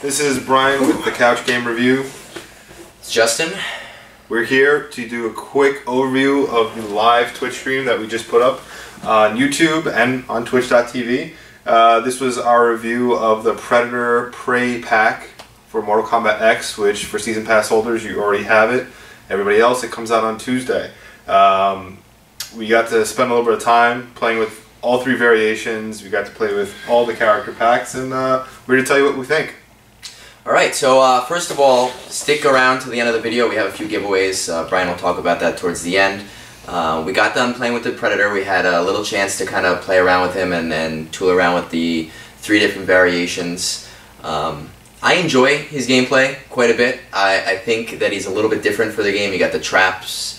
This is Brian with the Couch Game Review. It's Justin. We're here to do a quick overview of the live Twitch stream that we just put up on YouTube and on Twitch.tv. This was our review of the Predator Prey pack for Mortal Kombat X, which for Season Pass holders, you already have it. Everybody else, it comes out on Tuesday. We got to spend a little bit of time playing with all three variations. We got to play with all the character packs, and we're here to tell you what we think. Alright, so first of all, stick around to the end of the video. We have a few giveaways. Brian will talk about that towards the end. We got done playing with the Predator. We had a little chance to kind of play around with him and tool around with the three different variations. I enjoy his gameplay quite a bit. I think that he's a little bit different for the game. You got the traps.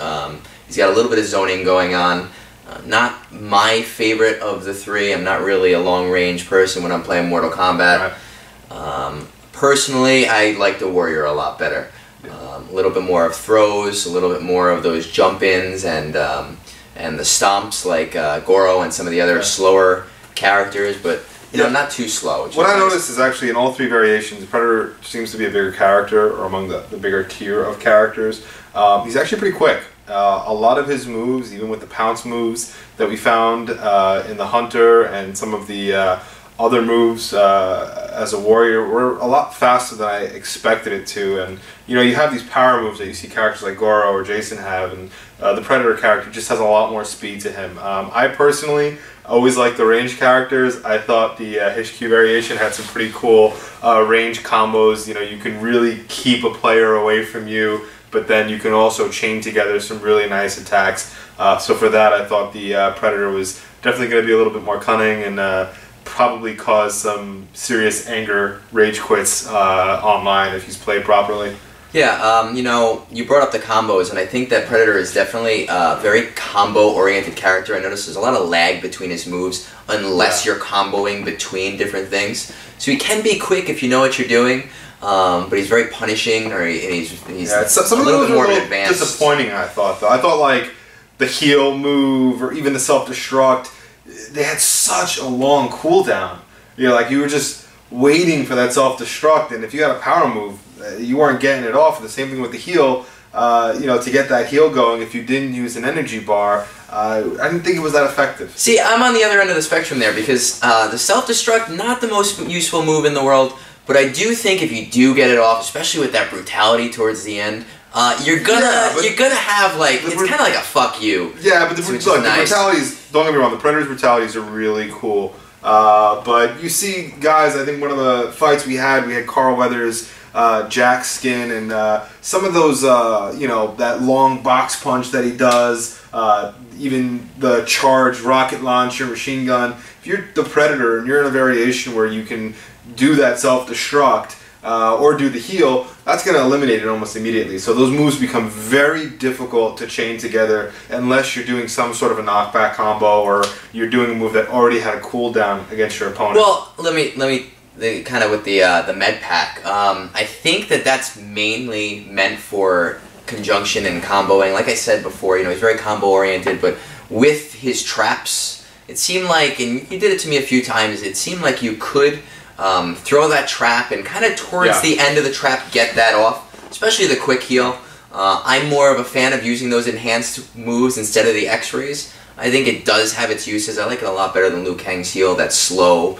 He's got a little bit of zoning going on. Not my favorite of the three. I'm not really a long-range person when I'm playing Mortal Kombat. Personally, I like the Warrior a lot better. A little bit more of throws, a little bit more of those jump-ins, and the stomps like Goro and some of the other slower characters, but you know, not too slow. What I noticed is actually in all three variations, the Predator seems to be a bigger character, or among the bigger tier of characters. He's actually pretty quick. A lot of his moves, even with the pounce moves that we found in the Hunter and some of the other moves as a warrior, were a lot faster than I expected it to. And you know, you have these power moves that you see characters like Goro or Jason have, and the Predator character just has a lot more speed to him. I personally always like the range characters. I thought the HQ variation had some pretty cool range combos. You know, you can really keep a player away from you, but then you can also chain together some really nice attacks. So for that, I thought the Predator was definitely going to be a little bit more cunning and probably cause some serious anger rage quits online if he's played properly. Yeah, you know, you brought up the combos, and I think that Predator is definitely a very combo-oriented character. I noticed there's a lot of lag between his moves unless you're comboing between different things. So he can be quick if you know what you're doing, but he's very punishing, or he's some a little bit more advanced. Disappointing, I thought, though. I thought, like, the heal move or even the self-destruct, they had such a long cooldown. You know, like, you were just waiting for that self-destruct, and if you had a power move, you weren't getting it off. And the same thing with the heal. You know, to get that heal going, if you didn't use an energy bar, I didn't think it was that effective. See, I'm on the other end of the spectrum there, because the self-destruct, not the most useful move in the world, but I do think if you do get it off, especially with that brutality towards the end, you're gonna have, like, it's kind of like a fuck you. Yeah, but the brutalities, don't get me wrong, the Predator's brutalities are really cool. But you see guys, I think one of the fights we had Carl Weathers, Jack Skin, and some of those, you know, that long box punch that he does, even the charge, rocket launcher, machine gun. If you're the Predator and you're in a variation where you can do that self-destruct or do the heal, that's going to eliminate it almost immediately. So those moves become very difficult to chain together unless you're doing some sort of a knockback combo or you're doing a move that already had a cooldown against your opponent. Well, let me kind of with the med pack. I think that's mainly meant for conjunction and comboing. Like I said before, you know, he's very combo oriented, but with his traps, it seemed like, and you did it to me a few times, it seemed like you could throw that trap and kind of towards the end of the trap get that off, especially the quick heal. I'm more of a fan of using those enhanced moves instead of the X-rays. I think it does have its uses. I like it a lot better than Liu Kang's heal, that slow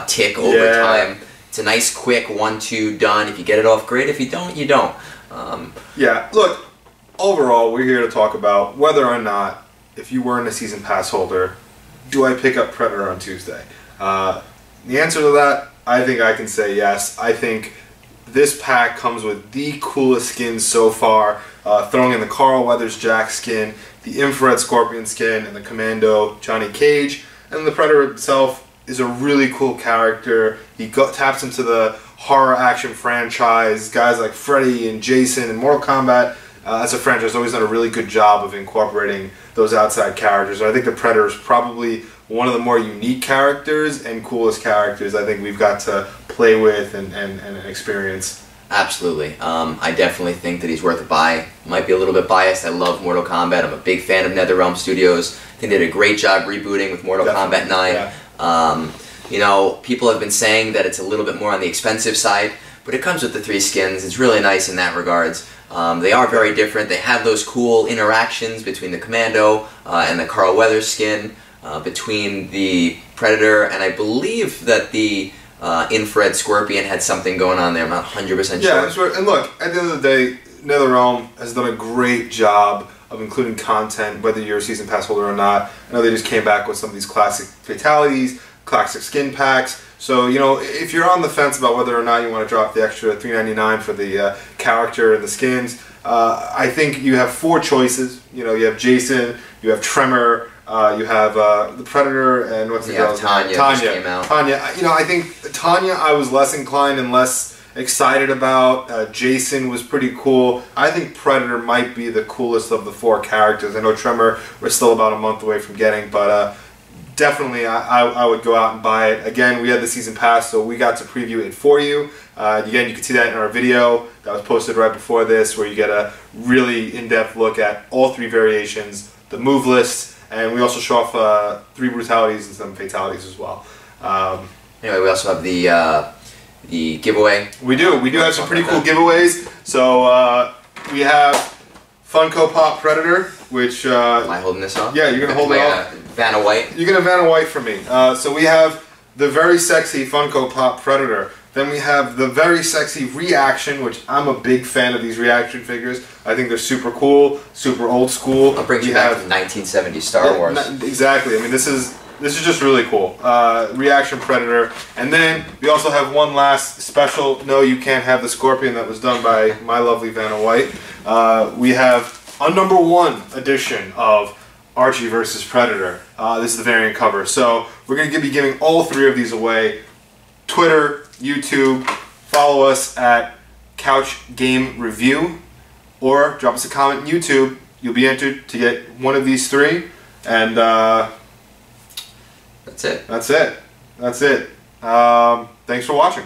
tick over time. It's a nice quick 1-2 done. If you get it off, great. If you don't, you don't. Yeah, look, overall, we're here to talk about whether or not, if you weren't a Season Pass holder, do I pick up Predator on Tuesday? The answer to that, I think I can say yes. I think this pack comes with the coolest skins so far, throwing in the Carl Weathers Jack skin, the Infrared Scorpion skin, and the Commando Johnny Cage. And the Predator itself is a really cool character. He taps into the horror action franchise. Guys like Freddy and Jason and Mortal Kombat as a franchise has always done a really good job of incorporating those outside characters. And I think the Predator is probably one of the more unique characters and coolest characters I think we've got to play with and experience. Absolutely. I definitely think that he's worth a buy. Might be a little bit biased. I love Mortal Kombat. I'm a big fan of NetherRealm Studios. I think they did a great job rebooting with Mortal Kombat 9. Yeah. You know, people have been saying that it's a little bit more on the expensive side, but it comes with the 3 skins. It's really nice in that regards. They are very different. They have those cool interactions between the Commando and the Carl Weathers skin, between the Predator, and I believe that the Infrared Scorpion had something going on there. I'm not 100% sure. Yeah, sure. And look, at the end of the day, NetherRealm has done a great job of including content, whether you're a Season Pass holder or not. I know they just came back with some of these classic fatalities, classic skin packs. So, you know, if you're on the fence about whether or not you want to drop the extra $3.99 for the character and the skins, I think you have 4 choices. You know, you have Jason, you have Tremor, you have the Predator, and what's the girl's name? Tanya. Came out. Tanya. You know, I think Tanya I was less inclined and less excited about. Jason was pretty cool. I think Predator might be the coolest of the 4 characters. I know Tremor we're still about a month away from getting, but definitely I would go out and buy it. Again, we had the Season Pass, so we got to preview it for you. Again, you can see that in our video that was posted right before this, where you get a really in-depth look at all 3 variations, the move list, and we also show off 3 brutalities and some fatalities as well. Anyway, we also have the giveaway. We do have some pretty cool giveaways. So we have Funko Pop Predator, which am I holding this up? Yeah, you're gonna hold it up. Vanna White. You're gonna Vanna White for me. So we have the very sexy Funko Pop Predator. Then we have the very sexy Reaction, which I'm a big fan of these Reaction figures. I think they're super cool, super old school. I'll bring you back to 1970s Star Wars. Exactly. I mean, this is just really cool. Reaction Predator. And then we also have one last special, no, you can't have the Scorpion, that was done by my lovely Vanna White. We have a #1 edition of Archie vs. Predator. This is the variant cover. So we're going to be giving all 3 of these away. Twitter, YouTube, follow us at Couch Game Review, or drop us a comment on YouTube. You'll be entered to get one of these 3. And that's it. That's it. Thanks for watching.